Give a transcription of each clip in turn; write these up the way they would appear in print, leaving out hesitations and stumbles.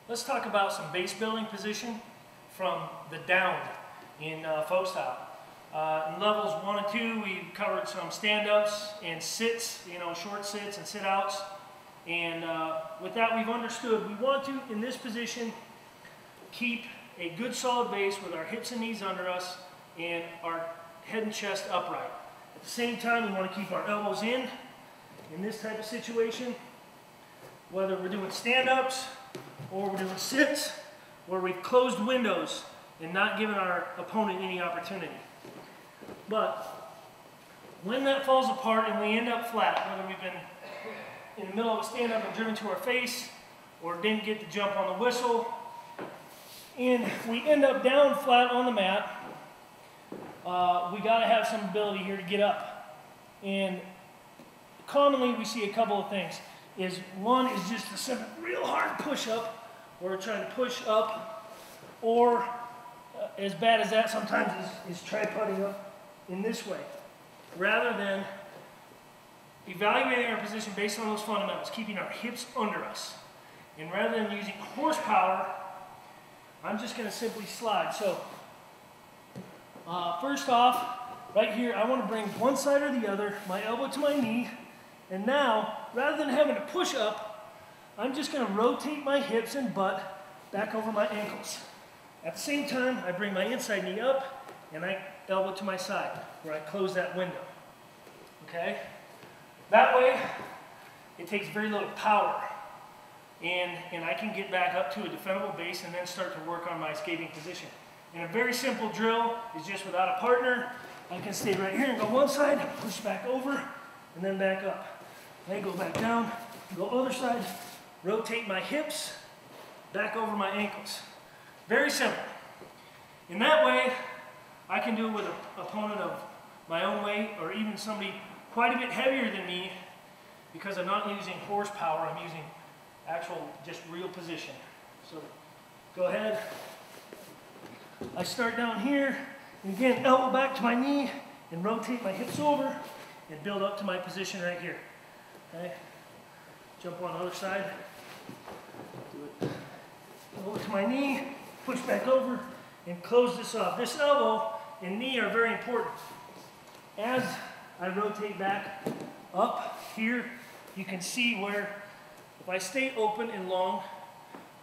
Let's talk about some base building position from the down in folk style. In levels 1 and 2, we covered some stand-ups and sits, short sits and sit-outs. And with that, we've understood we want to, in this position, keep a good solid base with our hips and knees under us and our head and chest upright. At the same time, we want to keep our elbows in this type of situation, whether we're doing stand-ups or we're doing sits, where we've closed windows and not given our opponent any opportunity. But when that falls apart and we end up flat, whether we've been in the middle of a stand-up and driven to our face, or didn't get the jump on the whistle, and we end up down flat on the mat, we got to have some ability here to get up. And commonly we see a couple of things. One is just a simple, real hard push-up, where we're trying to push up, or as bad as that sometimes is try putting up in this way, rather than evaluating our position based on those fundamentals, keeping our hips under us. And rather than using horsepower, I'm just going to simply slide. So first off, right here, I want to bring one side or the other, my elbow to my knee, and now, rather than having to push up, I'm just going to rotate my hips and butt back over my ankles. At the same time, I bring my inside knee up, and I elbow to my side, where I close that window. Okay? That way, it takes very little power, and I can get back up to a defendable base and then start to work on my escaping position. And a very simple drill is just without a partner, I can stay right here and go one side, push back over, and then back up. Then go back down, go other side, rotate my hips, back over my ankles. Very simple. In that way, I can do it with an opponent of my own weight, or even somebody quite a bit heavier than me, because I'm not using horsepower, I'm using actual, just real position. So go ahead. I start down here, and again, elbow back to my knee, and rotate my hips over, and build up to my position right here. Okay? Jump on the other side. Do it. Elbow to my knee, push back over, and close this off. This elbow and knee are very important. As I rotate back up here, you can see where if I stay open and long,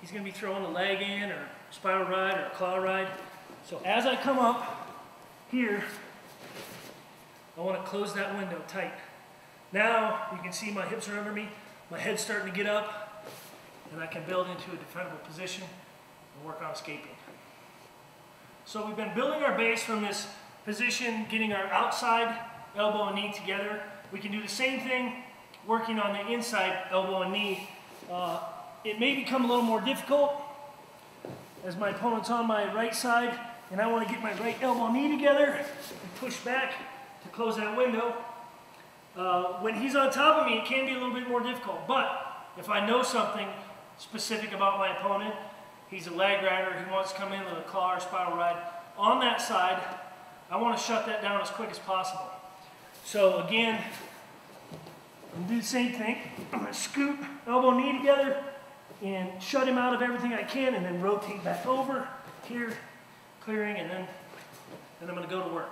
he's going to be throwing a leg in, or spiral ride, or a claw ride. So as I come up here, I want to close that window tight. Now you can see my hips are under me, my head's starting to get up, and I can build into a defendable position and work on escaping. So we've been building our base from this position, getting our outside elbow and knee together. We can do the same thing working on the inside elbow and knee. It may become a little more difficult as my opponent's on my right side, and I want to get my right elbow and knee together and push back to close that window. When he's on top of me, it can be a little bit more difficult, but if I know something specific about my opponent, he's a leg rider, he wants to come in with a claw or spiral ride, on that side, I want to shut that down as quick as possible. So again, I'm going to do the same thing. I'm going to scoot elbow and knee together and shut him out of everything I can, and then rotate back over here, clearing, and then I'm going to go to work.